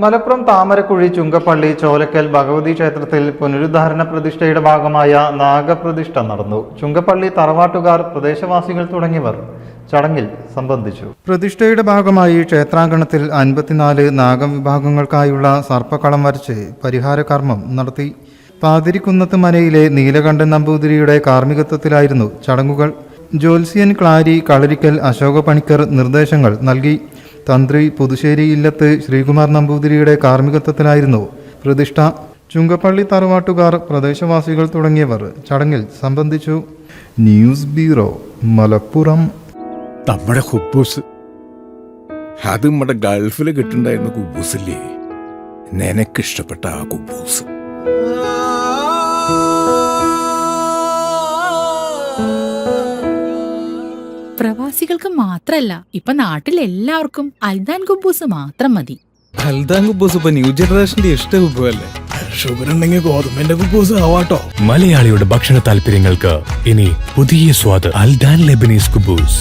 മലപ്പുറം താമരക്കുഴി ചുങ്കപ്പള്ളി ചോലക്കൽ ഭഗവതി ക്ഷേത്രത്തിൽ പുനരുദ്ധാരണ പ്രതിഷ്ഠയുടെ ഭാഗമായ നാഗപ്രതിഷ്ഠ നടന്നു. ചുങ്കപ്പള്ളി തറവാട്ടുകാർ, പ്രദേശവാസികൾ തുടങ്ങിയവർ ചടങ്ങിൽ സംബന്ധിച്ചു. പ്രതിഷ്ഠയുടെ ഭാഗമായി ക്ഷേത്രാങ്കണത്തിൽ 54 നാഗവിഭാഗങ്ങൾക്കായുള്ള സർപ്പക്കളം വരച്ച് പരിഹാര കർമ്മം നടത്തി. പാതിരിക്കുന്നത്ത് മനയിലെ നീലകണ്ഠൻ നമ്പൂതിരിയുടെ കാർമ്മികത്വത്തിലായിരുന്നു ചടങ്ങുകൾ. ജ്യോത്സ്യൻ ക്ലാരി കളരിക്കൽ അശോക പണിക്കർ നിർദ്ദേശങ്ങൾ നൽകി. തന്ത്രി പുതുശ്ശേരി ഇല്ലത്ത് ശ്രീകുമാർ നമ്പൂതിരിയുടെ കാർമ്മികത്വത്തിലായിരുന്നു പ്രതിഷ്ഠ. ചുങ്കപ്പള്ളി തറവാട്ടുകാർ, പ്രദേശവാസികൾ തുടങ്ങിയവർ ചടങ്ങിൽ സംബന്ധിച്ചു. News bureau, Malappuram. നമ്മുടെ കുബൂസ് അത് നമ്മുടെ ഗൾഫിൽ കിട്ടുണ്ടായിരുന്ന കുബൂസില്ലേ, നിനക്കിഷ്ടപ്പെട്ട ആ കുബൂസ്. പ്രവാസികൾക്ക് മാത്രല്ല, ഇപ്പൊ നാട്ടിൽ എല്ലാവർക്കും അൽദാൻ കുബൂസ് മാത്രം മതി. അൽദാൻ കുബൂസ് ഇപ്പൊ ന്യൂ ജനറേഷന്റെ ഇഷ്ട കുബുവല്ലേ. ഷുഗർ ഉണ്ടെങ്കിൽ ഗോതമ്പിന്റെ കുബൂസ് ആവാട്ടോ. മലയാളിയുടെ ഭക്ഷണ താല്പര്യങ്ങൾക്ക് ഇനി പുതിയ സ്വാദ്. അൽദാൻ ലെബനീസ് കുബൂസ്.